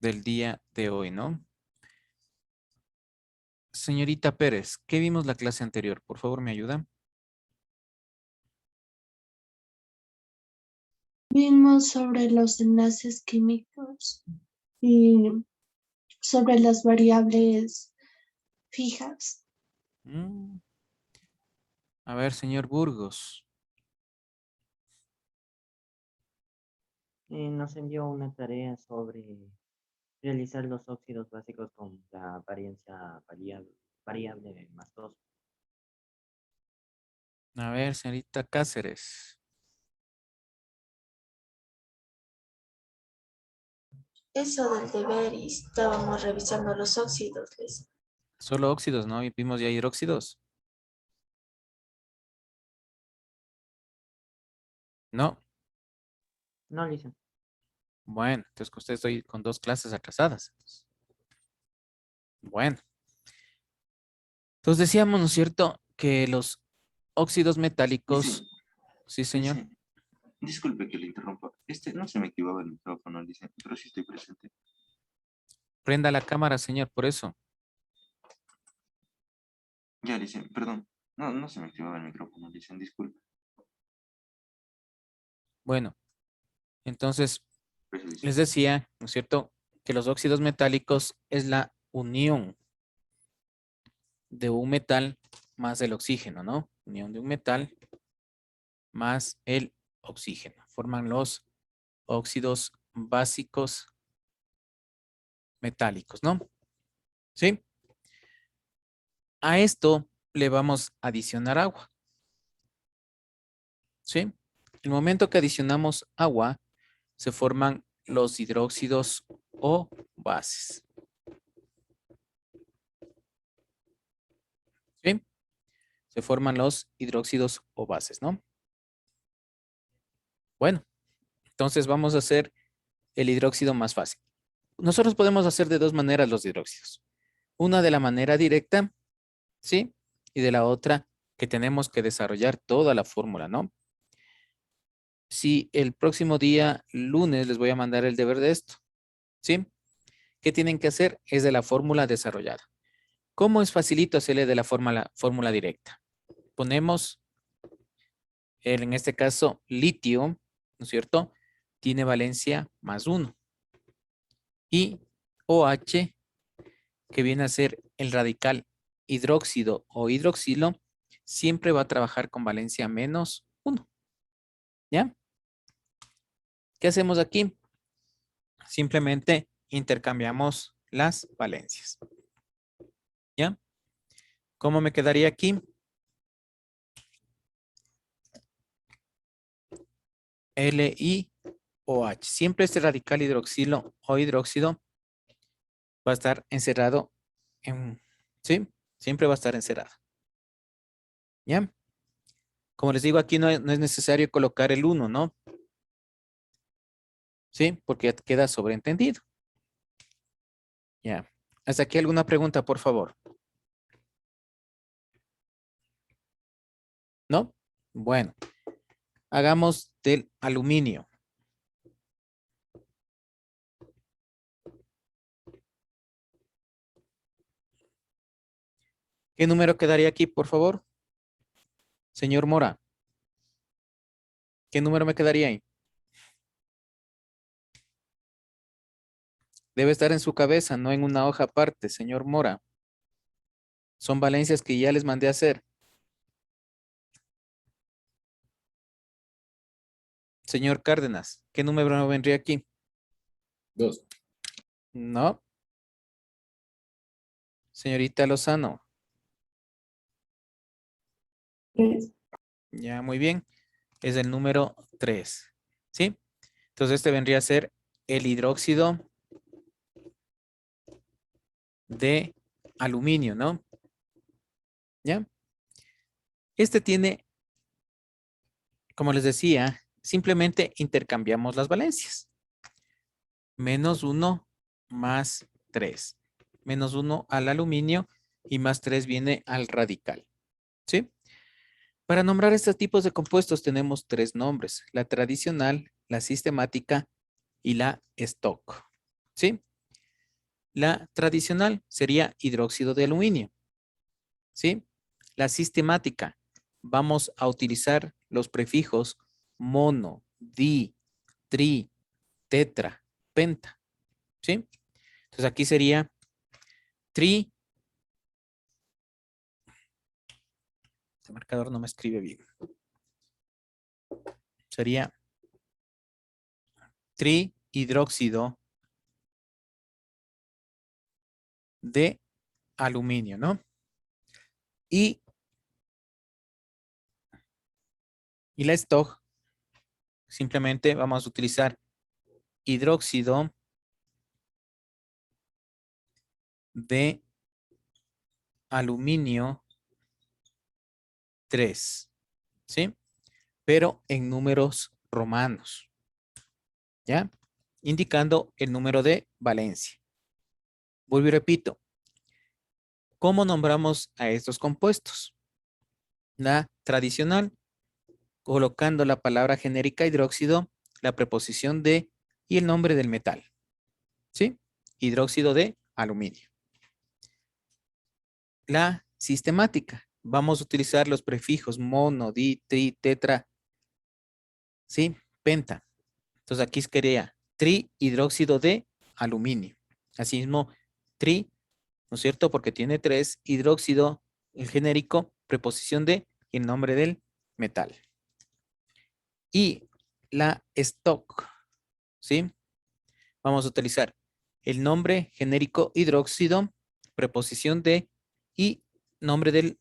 del día de hoy, ¿no? Señorita Pérez, ¿qué vimos la clase anterior? Por favor, ¿me ayuda? Vimos sobre los enlaces químicos y sobre las variables fijas. Mm, A ver, señor Burgos. Nos envió una tarea sobre realizar los óxidos básicos con la varianza variable más 2. A ver, señorita Cáceres. Eso del deber y estábamos revisando los óxidos, les. Solo óxidos, ¿no? Y vimos ya hidróxidos. No. No, Lisa. Bueno, entonces que usted estoy con 2 clases atrasadas. Bueno. Entonces decíamos, ¿no es cierto? Que los óxidos metálicos. Dice, Sí, señor. dice, disculpe que le interrumpa. No se me activaba el micrófono, dice, pero sí estoy presente. Prenda la cámara, señor, por eso. Ya, dice, perdón. No se me activaba el micrófono, dicen, disculpe. Bueno, entonces Por eso dice, les decía, ¿no es cierto? Que los óxidos metálicos es la unión de un metal más el oxígeno, ¿no? Unión de un metal más el oxígeno. Forman los óxidos básicos metálicos, ¿no? ¿Sí? A esto le vamos a adicionar agua. ¿Sí? El momento que adicionamos agua, se forman los hidróxidos o bases. ¿Sí? Se forman los hidróxidos o bases, ¿no? Bueno, entonces vamos a hacer el hidróxido más fácil. Nosotros podemos hacer de 2 maneras los hidróxidos. Una de la manera directa, ¿sí? Y de la otra que tenemos que desarrollar toda la fórmula, ¿no? Si el próximo día, lunes, les voy a mandar el deber de esto, ¿sí? ¿Qué tienen que hacer? Es de la fórmula desarrollada. ¿Cómo es facilito hacerle de la fórmula directa? Ponemos, en este caso, litio, ¿no es cierto? Tiene valencia +1. Y OH, que viene a ser el radical hidróxido o hidroxilo, siempre va a trabajar con valencia -1. ¿Ya? ¿Qué hacemos aquí? Simplemente intercambiamos las valencias. ¿Ya? ¿Cómo me quedaría aquí? LiOH. Siempre este radical hidroxilo o hidróxido va a estar encerrado en, ¿sí? Siempre va a estar encerrado. ¿Ya? Como les digo, aquí no es necesario colocar el 1, ¿no? ¿Sí? Porque ya queda sobreentendido. Ya. ¿Hasta aquí alguna pregunta, por favor? ¿No? Bueno. Hagamos del aluminio. ¿Qué número quedaría aquí, por favor? Señor Mora. ¿Qué número me quedaría ahí? Debe estar en su cabeza, no en una hoja aparte, señor Mora. Son valencias que ya les mandé a hacer. Señor Cárdenas, ¿qué número vendría aquí? 2. No. Señorita Lozano. Ya, muy bien. Es el número 3. ¿Sí? Entonces este vendría a ser el hidróxido de aluminio, ¿no? ¿Ya? Este tiene, como les decía, simplemente intercambiamos las valencias. -1 más 3. -1 al aluminio y +3 viene al radical. ¿Sí? Para nombrar estos tipos de compuestos tenemos 3 nombres: la tradicional, la sistemática y la stock. ¿Sí? La tradicional sería hidróxido de aluminio. ¿Sí? La sistemática. Vamos a utilizar los prefijos mono, di, tri, tetra, penta. ¿Sí? Entonces aquí sería tri. Este marcador no me escribe bien. Sería trihidróxido de aluminio, ¿no? Y la stock, simplemente vamos a utilizar hidróxido de aluminio 3, ¿sí? Pero en números romanos, ¿ya? Indicando el número de valencia. Vuelvo y repito. ¿Cómo nombramos a estos compuestos? La tradicional, colocando la palabra genérica hidróxido, la preposición de y el nombre del metal, ¿sí? Hidróxido de aluminio. La sistemática, vamos a utilizar los prefijos mono, di, tri, tetra, ¿sí? Penta. Entonces aquí sería trihidróxido de aluminio. Asimismo, tri, ¿no es cierto? Porque tiene 3, hidróxido, el genérico, preposición de y el nombre del metal. Y la stock, ¿sí? Vamos a utilizar el nombre genérico hidróxido, preposición de y nombre del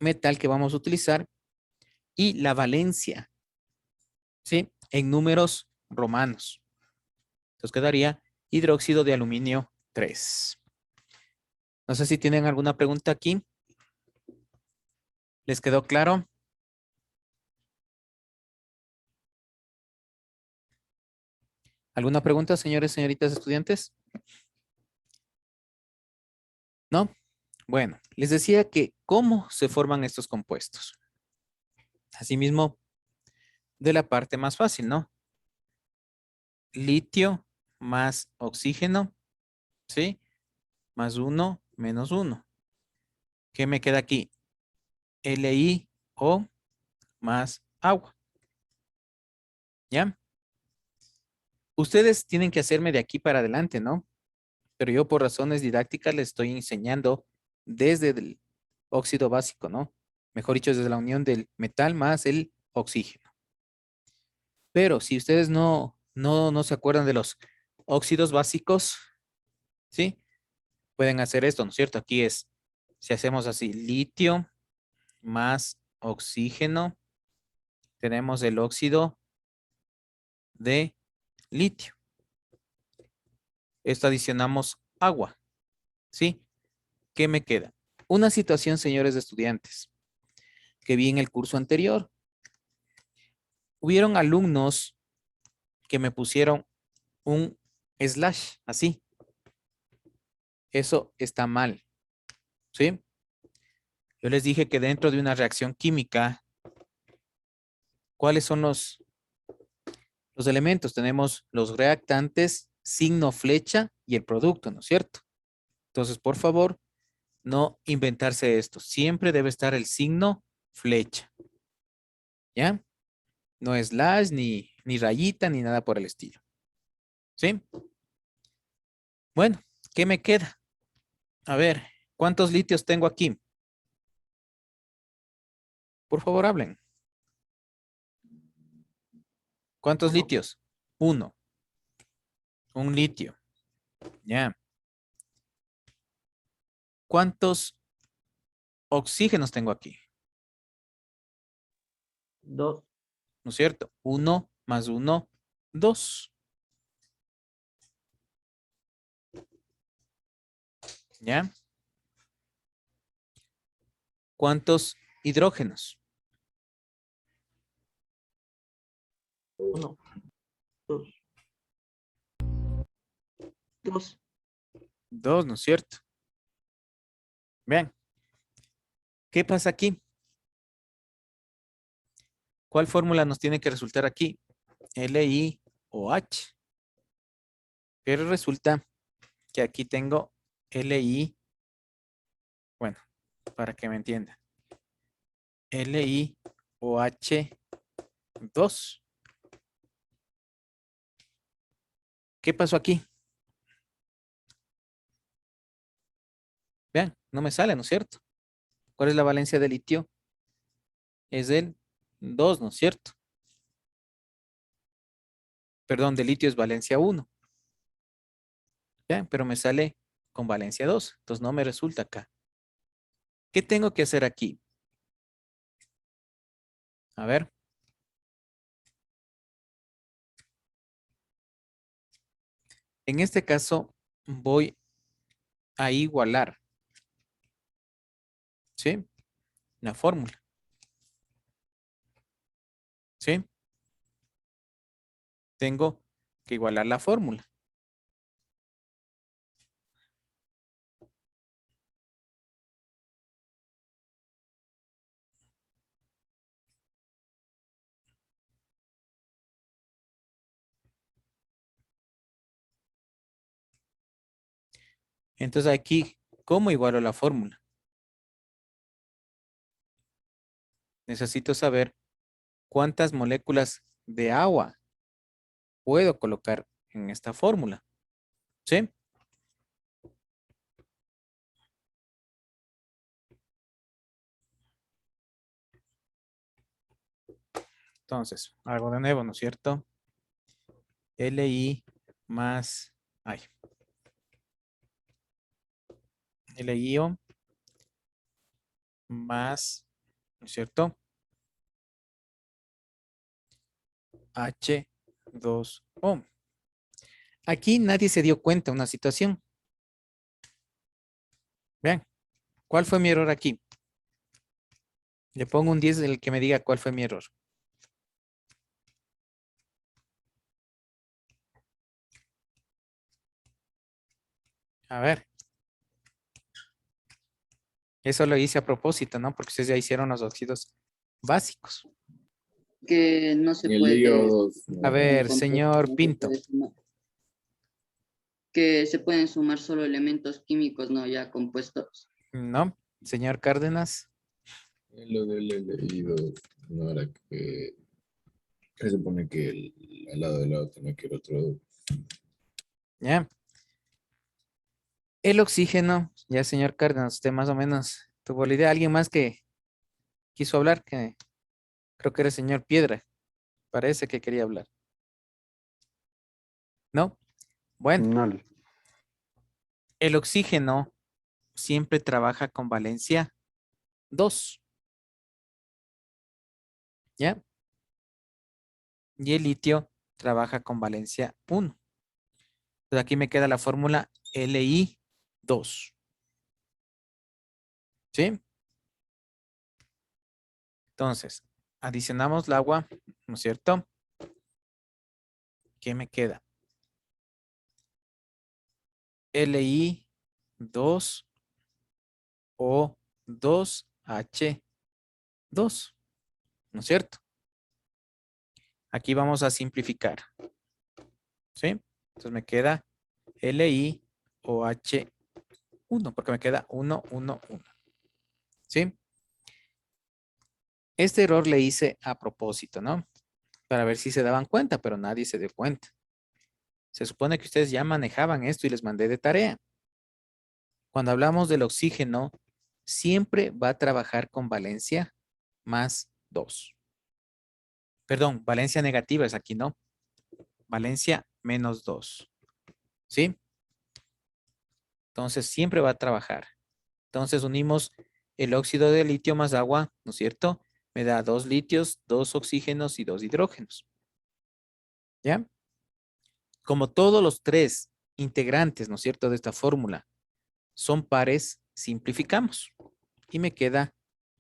metal que vamos a utilizar y la valencia, ¿sí? En números romanos. Entonces quedaría hidróxido de aluminio 3. No sé si tienen alguna pregunta aquí. ¿Les quedó claro? ¿Alguna pregunta, señores, señoritas, estudiantes? ¿No? Bueno, les decía que ¿cómo se forman estos compuestos? Asimismo, de la parte más fácil, ¿no? Litio más oxígeno, ¿sí? Más 1 menos 1. ¿Qué me queda aquí? LiO más agua. ¿Ya? Ustedes tienen que hacerme de aquí para adelante, ¿no? Pero yo por razones didácticas les estoy enseñando desde el óxido básico, ¿no? Mejor dicho, desde la unión del metal más el oxígeno. Pero si ustedes no se acuerdan de los óxidos básicos, ¿sí? Pueden hacer esto, ¿no es cierto? Aquí es, si hacemos así, litio más oxígeno, tenemos el óxido de litio. Esto adicionamos agua, ¿sí? ¿Qué me queda? Una situación, señores estudiantes, que vi en el curso anterior. Hubieron alumnos que me pusieron un slash, así. Eso está mal, ¿sí? Yo les dije que dentro de una reacción química, ¿cuáles son los elementos? Tenemos los reactantes, signo flecha y el producto, ¿no es cierto? Entonces, por favor, no inventarse esto. Siempre debe estar el signo flecha. ¿Ya? No slash, ni rayita, ni nada por el estilo. ¿Sí? Bueno, ¿qué me queda? A ver, ¿cuántos litios tengo aquí? Por favor, hablen. ¿Cuántos litios? 1. Un litio. Ya. ¿Cuántos oxígenos tengo aquí? 2. ¿No es cierto? 1 más 1, 2. ¿Ya? ¿Cuántos hidrógenos? 1. 2. 2. 2, ¿no es cierto? Vean. ¿Qué pasa aquí? ¿Cuál fórmula nos tiene que resultar aquí? LiOH. Pero resulta que aquí tengo Li, bueno, para que me entienda. LiOH2. ¿Qué pasó aquí? Vean, no me sale, ¿no es cierto? ¿Cuál es la valencia de litio? Es el 2, ¿no es cierto? Perdón, de litio es valencia 1. Vean, pero me sale con valencia 2. Entonces no me resulta acá. ¿Qué tengo que hacer aquí? A ver. En este caso voy a igualar. ¿Sí? La fórmula. ¿Sí? Tengo que igualar la fórmula. Entonces aquí, ¿cómo igualo la fórmula? Necesito saber cuántas moléculas de agua puedo colocar en esta fórmula. ¿Sí? Entonces, algo de nuevo, ¿no es cierto? Li más, ay, LiO más, ¿no es cierto? H2O. Aquí nadie se dio cuenta de una situación. Vean, ¿cuál fue mi error aquí? Le pongo un 10 el que me diga cuál fue mi error. A ver. Eso lo hice a propósito, ¿no? Porque ustedes ya hicieron los óxidos básicos. Que no se El puede. lío A ver, señor no se Pinto. puede sumar. Que se pueden sumar solo elementos químicos, no ya compuestos. No. Señor Cárdenas. lo del leído no era que se supone que al lado del lado tenía que ir otro. Ya. El oxígeno. Ya, señor Cárdenas, usted más o menos tuvo la idea. ¿Alguien más que quiso hablar? Que creo que era el señor Piedra. Parece que quería hablar. ¿No? Bueno. No, El oxígeno siempre trabaja con valencia 2. ¿Ya? Y el litio trabaja con valencia 1. Entonces aquí me queda la fórmula Li2. ¿Sí? Entonces, adicionamos el agua, ¿no es cierto? ¿Qué me queda? Li2O2H2. ¿No es cierto? Aquí vamos a simplificar. ¿Sí? Entonces me queda LiOH1, porque me queda 1, 1, 1. ¿Sí? Este error le hice a propósito, ¿no? Para ver si se daban cuenta, pero nadie se dio cuenta. Se supone que ustedes ya manejaban esto y les mandé de tarea. Cuando hablamos del oxígeno, siempre va a trabajar con valencia más 2. Perdón, valencia negativa es aquí, ¿no? Valencia menos 2. ¿Sí? Entonces siempre va a trabajar. Entonces unimos el óxido de litio más agua, ¿no es cierto? Me da 2 litios, 2 oxígenos y 2 hidrógenos. ¿Ya? Como todos los 3 integrantes, ¿no es cierto?, de esta fórmula son pares, simplificamos. Y me queda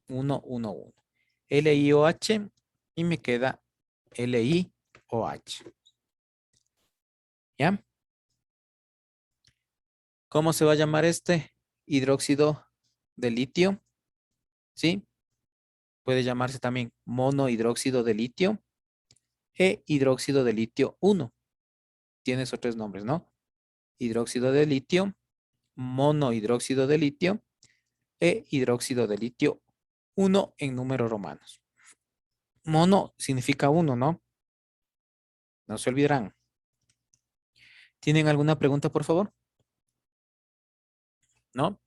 1, 1, 1. LiOH y me queda LiOH. ¿Ya? ¿Cómo se va a llamar este hidróxido de litio? ¿Sí? Puede llamarse también monohidróxido de litio e hidróxido de litio 1. Tiene esos 3 nombres, ¿no? Hidróxido de litio monohidróxido de litio e hidróxido de litio 1 en números romanos. Mono significa 1, ¿no? No se olvidarán. ¿Tienen alguna pregunta, por favor? ¿No?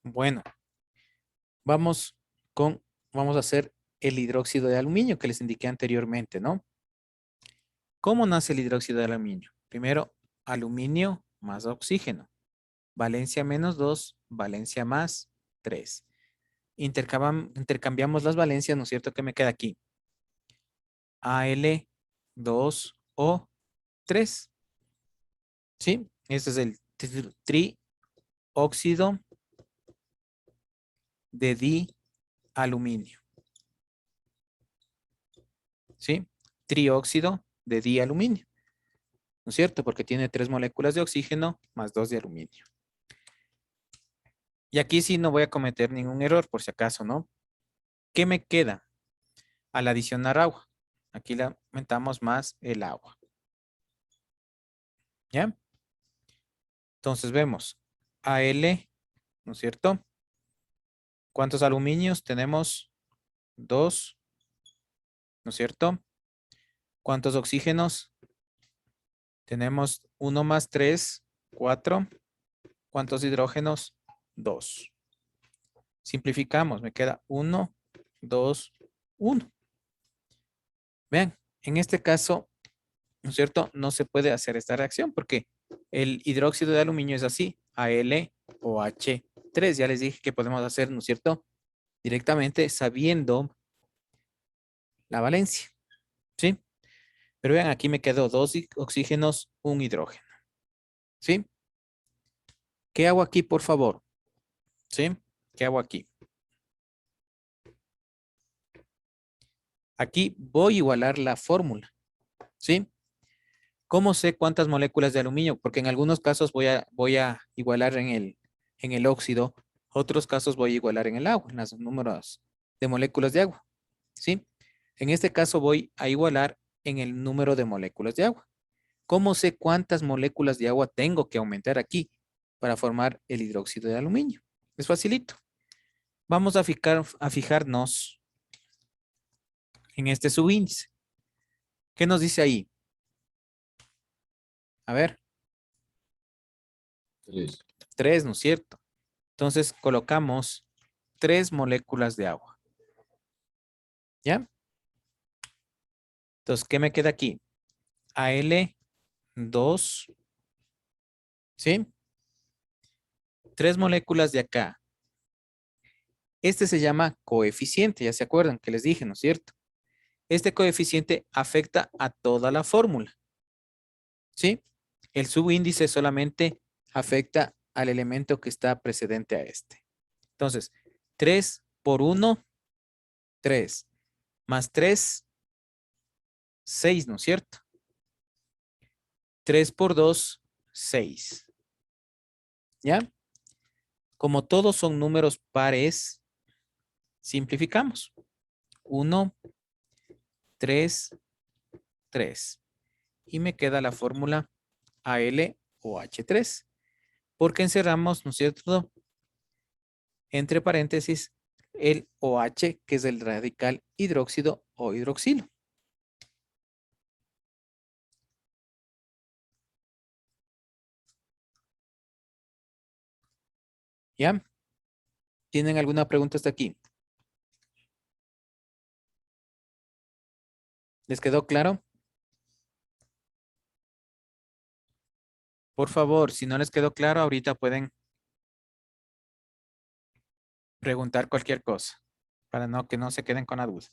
Bueno, vamos a hacer el hidróxido de aluminio que les indiqué anteriormente, ¿no? ¿Cómo nace el hidróxido de aluminio? Primero, aluminio más oxígeno. Valencia menos 2, valencia más 3. Intercambiamos las valencias, ¿no es cierto? ¿Qué me queda aquí? Al2O3. ¿Sí? Este es el trióxido de dialuminio. ¿Sí? Trióxido de dialuminio. ¿No es cierto? Porque tiene 3 moléculas de oxígeno más 2 de aluminio. Y aquí sí no voy a cometer ningún error, por si acaso, ¿no? ¿Qué me queda? Al adicionar agua. Aquí le aumentamos más el agua. ¿Ya? Entonces vemos Al, ¿no es cierto? ¿Cuántos aluminios? Tenemos 2, ¿no es cierto? ¿Cuántos oxígenos? Tenemos 1 más 3, 4. ¿Cuántos hidrógenos? 2. Simplificamos, me queda 1, 2, 1. Vean, en este caso, ¿no es cierto? No se puede hacer esta reacción porque el hidróxido de aluminio es así, AlOH3. Ya les dije que podemos hacer, ¿no es cierto? Directamente sabiendo la valencia, ¿sí? Pero vean, aquí me quedó 2 oxígenos, 1 hidrógeno, ¿sí? ¿Qué hago aquí, por favor? ¿Sí? ¿Qué hago aquí? Aquí voy a igualar la fórmula, ¿sí? ¿Cómo sé cuántas moléculas de aluminio? Porque en algunos casos voy a igualar en el óxido, otros casos voy a igualar en el agua, en los números de moléculas de agua, ¿sí? En este caso voy a igualar en el número de moléculas de agua. ¿Cómo sé cuántas moléculas de agua tengo que aumentar aquí para formar el hidróxido de aluminio? Es facilito. Vamos a fijarnos en este subíndice. ¿Qué nos dice ahí? A ver. 3. 3, ¿no es cierto? Entonces colocamos 3 moléculas de agua. ¿Ya? Entonces, ¿qué me queda aquí? Al2, ¿sí? 3 moléculas de acá. Este se llama coeficiente, ya se acuerdan que les dije, ¿no es cierto? Este coeficiente afecta a toda la fórmula, ¿sí? El subíndice solamente afecta al elemento que está precedente a este. Entonces, 3 por 1, 3. Más 3, 6, ¿no es cierto? 3 por 2, 6. ¿Ya? Como todos son números pares, simplificamos. 1, 3, 3. Y me queda la fórmula AlOH3. Porque encerramos, ¿no es cierto? Entre paréntesis, el OH, que es el radical hidróxido o hidroxilo. ¿Ya? ¿Tienen alguna pregunta hasta aquí? ¿Les quedó claro? Por favor, si no les quedó claro, ahorita pueden preguntar cualquier cosa para que no se queden con la duda.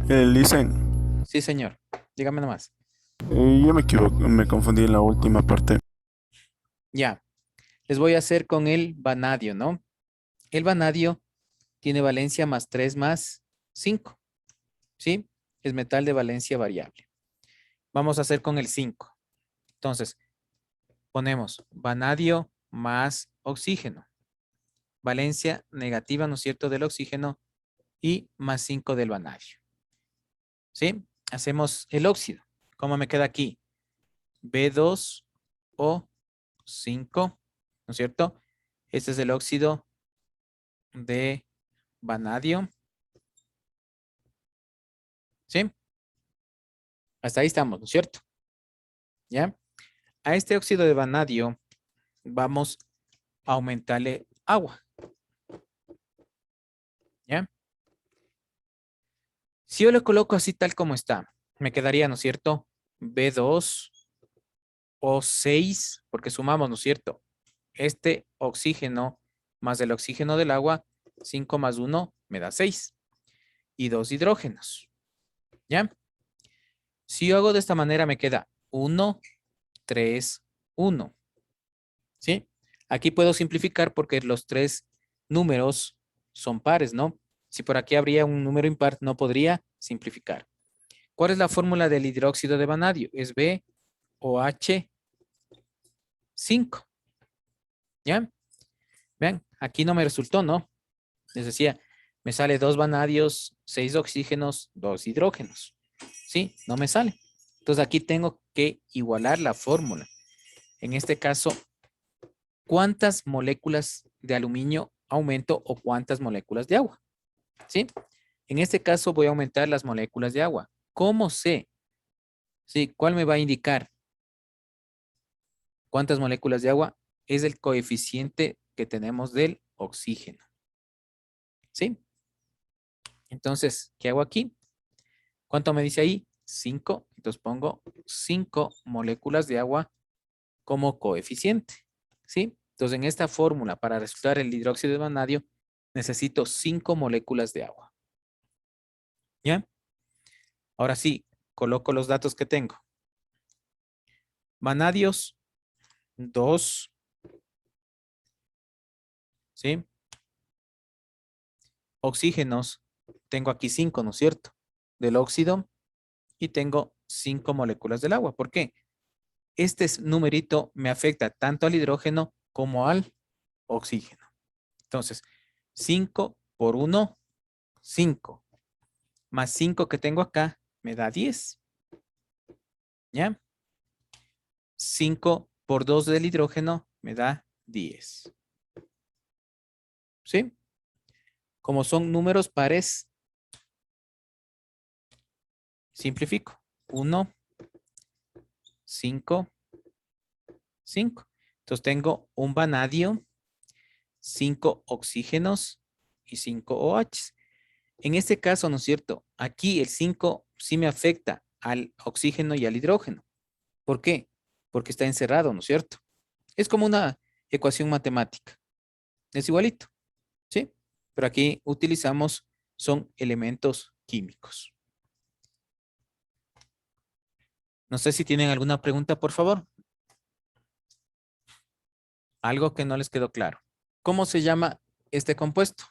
Listen, Sí, señor. Dígame nomás. yo me equivoco, me confundí en la última parte. Ya. Les voy a hacer con el vanadio, ¿no? El vanadio tiene valencia más 3 más 5. ¿Sí? Es metal de valencia variable. Vamos a hacer con el 5. Entonces, ponemos vanadio más oxígeno. valencia negativa, ¿no es cierto?, del oxígeno y más 5 del vanadio. ¿Sí? Hacemos el óxido. ¿Cómo me queda aquí? B2O5, ¿no es cierto? Este es el óxido de vanadio. ¿Sí? Hasta ahí estamos, ¿no es cierto? ¿Ya? A este óxido de vanadio vamos a aumentarle agua. ¿Ya? Si yo le coloco así tal como está, me quedaría, ¿no es cierto? B2O6, porque sumamos, ¿no es cierto? Este oxígeno más el oxígeno del agua, 5 más 1 me da 6. Y 2 hidrógenos. ¿Ya? Si yo hago de esta manera me queda 1, 3, 1. ¿Sí? Aquí puedo simplificar porque los tres números son pares, ¿no? Si por aquí habría un número impar, no podría simplificar. ¿Cuál es la fórmula del hidróxido de vanadio? Es BOH5. ¿Ya? Vean, aquí no me resultó, ¿no? Les decía, me sale 2 vanadios, 6 oxígenos, 2 hidrógenos. ¿Sí? No me sale. Entonces aquí tengo que igualar la fórmula. En este caso, ¿cuántas moléculas de aluminio aumento o cuántas moléculas de agua? ¿Sí? En este caso voy a aumentar las moléculas de agua. ¿Cómo sé? ¿Sí? ¿Cuál me va a indicar cuántas moléculas de agua? Es el coeficiente que tenemos del oxígeno. ¿Sí? Entonces, ¿qué hago aquí? ¿Cuánto me dice ahí? 5. Entonces pongo 5 moléculas de agua como coeficiente. ¿Sí? Entonces, en esta fórmula, para resultar el hidróxido de vanadio, necesito 5 moléculas de agua. ¿Ya? Ahora sí, coloco los datos que tengo. Vanadios, 2. ¿Sí? Oxígenos, tengo aquí 5, ¿no es cierto? Del óxido y tengo 5 moléculas del agua. ¿Por qué? Este numerito me afecta tanto al hidrógeno como al oxígeno. Entonces, 5 por 1, 5. Más 5 que tengo acá me da 10. ¿Ya? 5 por 2 del hidrógeno me da 10. ¿Sí? Como son números pares, simplifico. 1, 5, 5. Entonces tengo un vanadio, 5 oxígenos y 5 OH. En este caso, ¿no es cierto? Aquí el 5 sí me afecta al oxígeno y al hidrógeno. ¿Por qué? Porque está encerrado, ¿no es cierto? Es como una ecuación matemática. Es igualito, ¿sí? Pero aquí utilizamos, son elementos químicos. No sé si tienen alguna pregunta, por favor. Algo que no les quedó claro. ¿Cómo se llama este compuesto?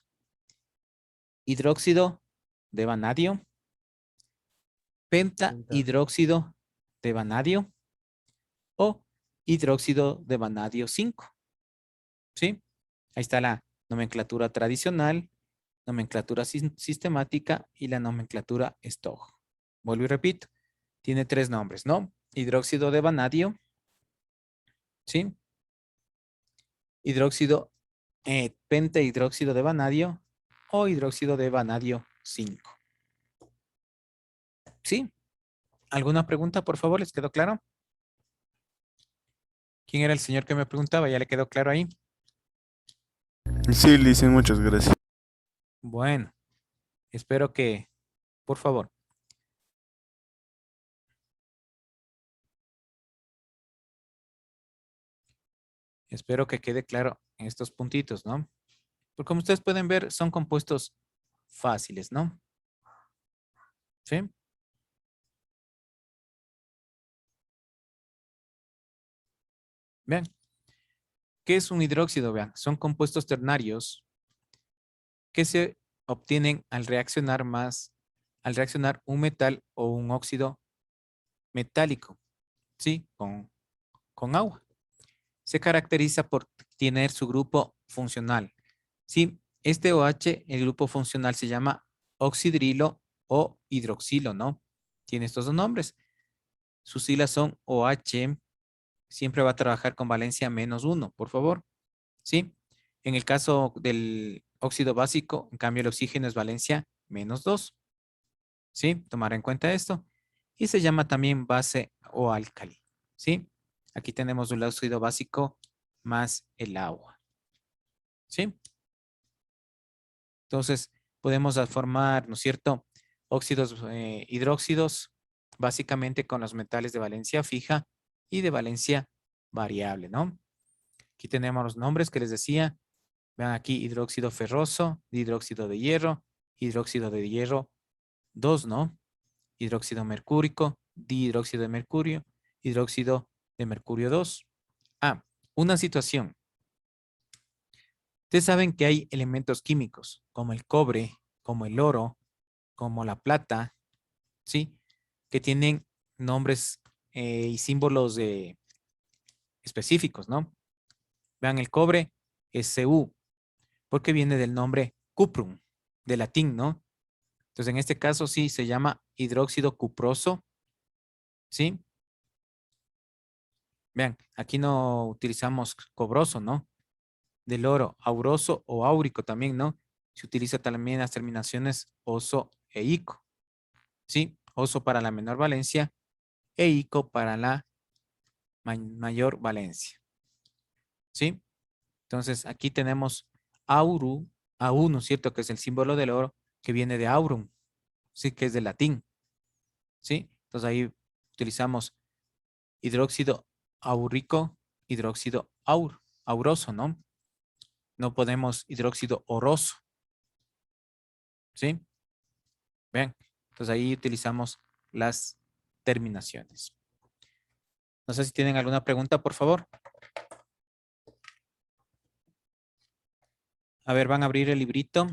Hidróxido de vanadio, pentahidróxido de vanadio o hidróxido de vanadio 5. ¿Sí? Ahí está la nomenclatura tradicional, nomenclatura sistemática y la nomenclatura Stogh. Vuelvo y repito. Tiene 3 nombres, ¿no? Hidróxido de vanadio. ¿Sí? Hidróxido, pentahidróxido de vanadio o hidróxido de vanadio 5. ¿Sí? ¿Alguna pregunta, por favor? ¿Les quedó claro? ¿Quién era el señor que me preguntaba? ¿Ya le quedó claro ahí? Sí, Licen, muchas gracias. Bueno, espero que, por favor. Espero que quede claro en estos puntitos, ¿no? Porque como ustedes pueden ver, son compuestos fáciles, ¿no? ¿Sí? Vean. ¿Qué es un hidróxido? Vean, son compuestos ternarios que se obtienen al reaccionar un metal o un óxido metálico, ¿sí? Con agua. Se caracteriza por tener su grupo funcional, Sí, este OH, el grupo funcional se llama oxidrilo o hidroxilo, ¿no? Tiene estos dos nombres. Sus siglas son OH. Siempre va a trabajar con valencia -1, por favor. ¿Sí? En el caso del óxido básico, en cambio el oxígeno es valencia -2. ¿Sí? Tomar en cuenta esto. Y se llama también base o álcali. ¿Sí? Aquí tenemos el óxido básico más el agua. ¿Sí? Entonces, podemos formar, ¿no es cierto?, óxidos, hidróxidos, básicamente con los metales de valencia fija y de valencia variable, ¿no? Aquí tenemos los nombres que les decía. Vean aquí, hidróxido ferroso, hidróxido de hierro 2, ¿no? Hidróxido mercúrico, dihidróxido de mercurio, hidróxido de mercurio 2. Ah, una situación. Ustedes saben que hay elementos químicos, como el cobre, como el oro, como la plata, ¿sí? Que tienen nombres y símbolos específicos, ¿no? Vean, el cobre es Cu, porque viene del nombre cuprum, de latín, ¿no? Entonces, en este caso sí se llama hidróxido cuproso, ¿sí? Vean, aquí no utilizamos cobroso, ¿no? Del oro, auroso o áurico también, ¿no? Se utiliza también las terminaciones oso e ico, ¿sí? Oso para la menor valencia e ico para la mayor valencia, ¿sí? Entonces, aquí tenemos auru, AU, ¿no es cierto? Que es el símbolo del oro que viene de aurum, ¿sí? Que es de latín, ¿sí? Entonces, ahí utilizamos hidróxido aúrico, hidróxido auroso, ¿no? No podemos hidróxido oroso, ¿sí? Vean, entonces ahí utilizamos las terminaciones. No sé si tienen alguna pregunta, por favor. A ver, van a abrir el librito.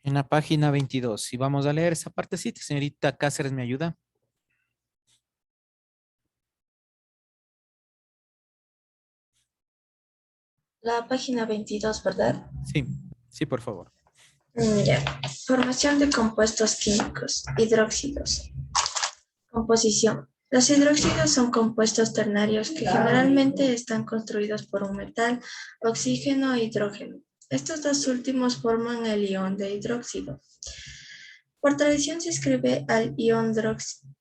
En la página 22. Y vamos a leer esa partecita. Señorita Cáceres, ¿me ayuda? La página 22, ¿verdad? Sí, sí, por favor. Ya. Formación de compuestos químicos. Hidróxidos. Composición. Los hidróxidos son compuestos ternarios que generalmente están construidos por un metal, oxígeno e hidrógeno. Estos dos últimos forman el ion de hidróxido. Por tradición se escribe al ion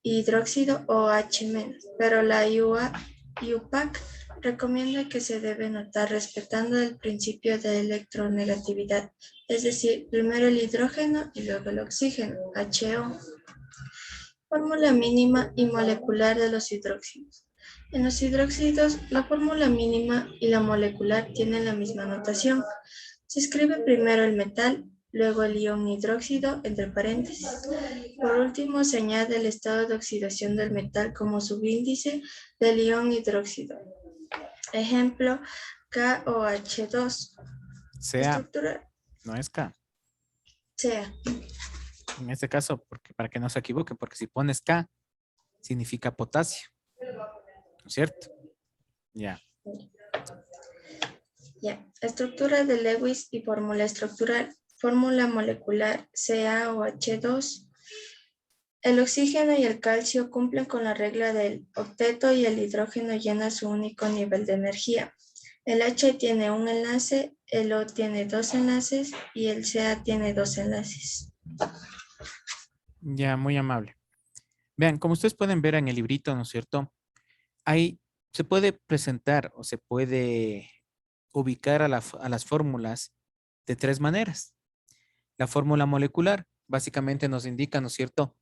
hidróxido OH-, pero la IUPAC recomienda que se debe notar respetando el principio de electronegatividad, es decir, primero el hidrógeno y luego el oxígeno, HO. Fórmula mínima y molecular de los hidróxidos. En los hidróxidos, la fórmula mínima y la molecular tienen la misma notación. Se escribe primero el metal, luego el ion hidróxido, entre paréntesis. Por último, se añade el estado de oxidación del metal como subíndice del ion hidróxido. Ejemplo, KOH2. Sea, Estructura no es K. sea. En este caso, para que no se equivoque, porque si pones K, significa potasio. ¿No es cierto? Ya. Ya. Estructura de Lewis y fórmula estructural. Fórmula molecular CaOH2. El oxígeno y el calcio cumplen con la regla del octeto y el hidrógeno llena su único nivel de energía. El H tiene un enlace, el O tiene 2 enlaces y el Ca tiene 2 enlaces. Ya, muy amable. Vean, como ustedes pueden ver en el librito, ¿no es cierto? Ahí se puede presentar o se puede ubicar a las fórmulas de tres maneras. La fórmula molecular básicamente nos indica, ¿no es cierto?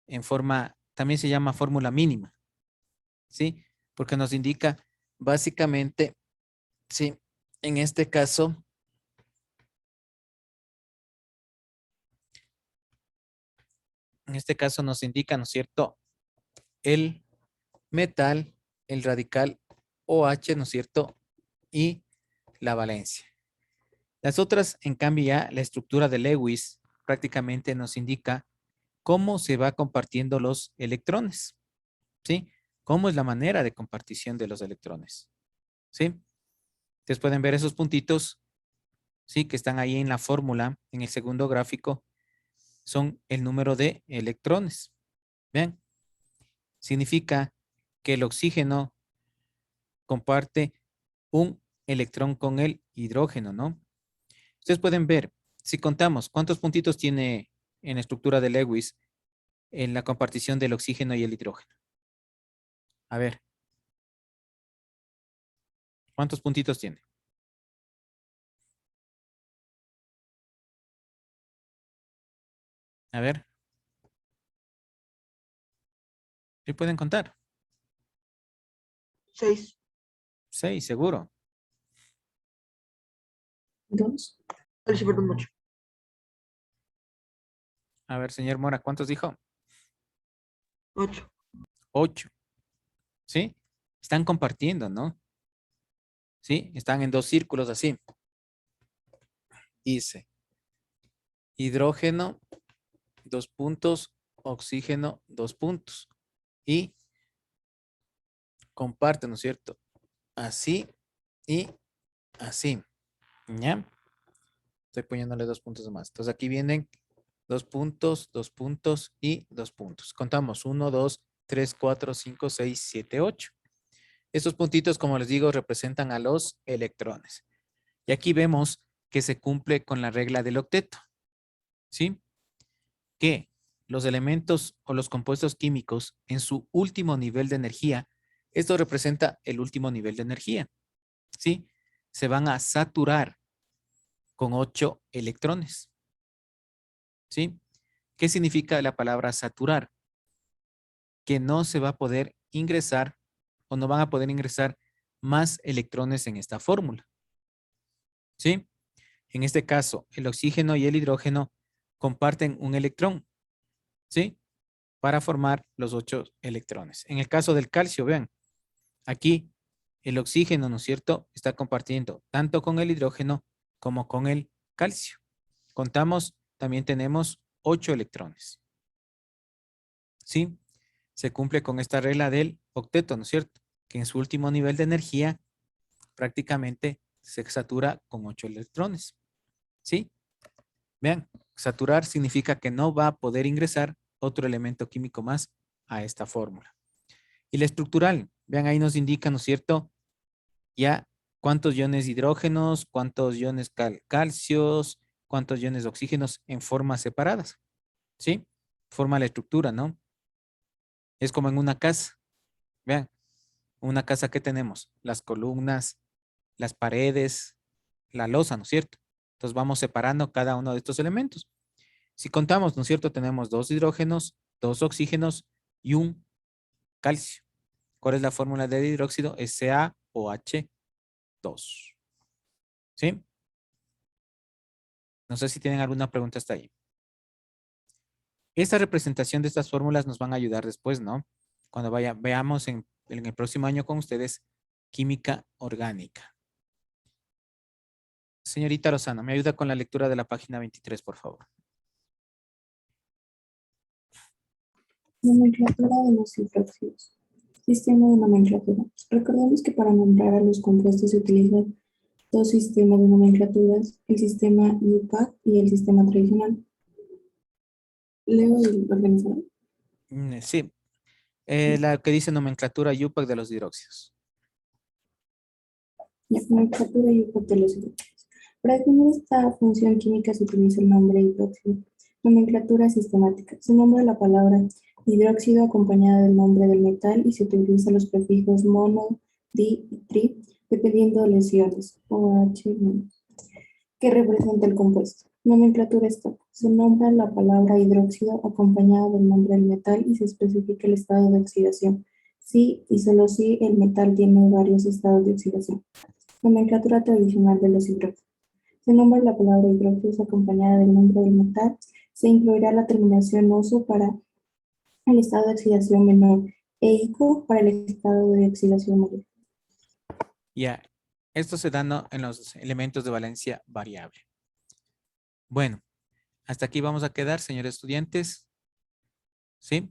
En forma, también se llama fórmula mínima, ¿sí? Porque nos indica básicamente, sí, en este caso, nos indica, ¿no es cierto? El metal, el radical OH, ¿no es cierto? Y la valencia. Las otras, en cambio, ya la estructura de Lewis prácticamente nos indica cómo se va compartiendo los electrones, ¿sí? cómo es la manera de compartición de los electrones. ¿Sí? Ustedes pueden ver esos puntitos, ¿sí? Que están ahí en la fórmula, en el segundo gráfico, son el número de electrones. Vean, significa que el oxígeno comparte un electrón con el hidrógeno, ¿no? Ustedes pueden ver, si contamos cuántos puntitos tiene en la estructura de Lewis en la compartición del oxígeno y el hidrógeno. A ver. ¿Cuántos puntitos tiene? A ver. ¿Sí pueden contar? 6. 6, seguro. 2. Sí, perdón, mucho. A ver, señor Mora, ¿cuántos dijo? 8. 8. ¿Sí? Están compartiendo, ¿no? ¿Sí? Están en dos círculos así. Dice, hidrógeno, 2 puntos, oxígeno, 2 puntos. Y comparten, ¿no es cierto? Así y así. ¿Ya? Estoy poniéndole 2 puntos más. Entonces aquí vienen 2 puntos, 2 puntos y 2 puntos. Contamos 1, 2, 3, 4, 5, 6, 7, 8. Estos puntitos, como les digo, representan a los electrones. Y aquí vemos que se cumple con la regla del octeto. ¿Sí? Que los elementos o los compuestos químicos en su último nivel de energía, esto representa el último nivel de energía. ¿Sí? Se van a saturar con 8 electrones. ¿Sí? ¿Qué significa la palabra saturar? Que no se va a poder ingresar o no van a poder ingresar más electrones en esta fórmula. ¿Sí? En este caso, el oxígeno y el hidrógeno comparten un electrón. ¿Sí? Para formar los 8 electrones. En el caso del calcio, vean, aquí el oxígeno, ¿no es cierto?, está compartiendo tanto con el hidrógeno como con el calcio. Contamos, también tenemos 8 electrones. ¿Sí? Se cumple con esta regla del octeto, ¿no es cierto? Que en su último nivel de energía prácticamente se satura con 8 electrones. ¿Sí? Vean, saturar significa que no va a poder ingresar otro elemento químico más a esta fórmula. Y la estructural, vean, ahí nos indica, ¿no es cierto? Ya cuántos iones de hidrógenos, cuántos iones calcios, cuántos iones de oxígenos en formas separadas. ¿Sí? Forma la estructura, ¿no? Es como en una casa. Vean, una casa que tenemos, las columnas, las paredes, la losa, ¿no es cierto? Entonces vamos separando cada uno de estos elementos. Si contamos, ¿no es cierto? Tenemos 2 hidrógenos, 2 oxígenos y un calcio. ¿Cuál es la fórmula del hidróxido? Es CaOH2. ¿Sí? No sé si tienen alguna pregunta hasta ahí. Esta representación de estas fórmulas nos van a ayudar después, ¿no? Cuando veamos en el próximo año con ustedes química orgánica. Señorita Lozano, ¿me ayuda con la lectura de la página 23, por favor? Nomenclatura de los hidróxidos. Sistema de nomenclatura. Recordemos que para nombrar a los compuestos se utilizan 2 sistemas de nomenclaturas, el sistema IUPAC y el sistema tradicional. ¿Leo el organizador? Sí. La que dice nomenclatura IUPAC de los hidróxidos. Ya, nomenclatura IUPAC de los hidróxidos. Para definir esta función química se utiliza el nombre hidróxido. Nomenclatura sistemática. Se nombra la palabra hidróxido acompañada del nombre del metal y se utilizan los prefijos mono, di y tri, dependiendo de las iones, OH-, que representa el compuesto. Nomenclatura stock. Se nombra la palabra hidróxido acompañada del nombre del metal y se especifica el estado de oxidación. Si y solo si el metal tiene varios estados de oxidación. Nomenclatura tradicional de los hidróxidos. Se nombra la palabra hidróxidos acompañada del nombre del metal. Se incluirá la terminación oso para el estado de oxidación menor e ico para el estado de oxidación mayor. Ya, esto se da, ¿no?, en los elementos de valencia variable. Bueno, hasta aquí vamos a quedar, señores estudiantes. ¿Sí?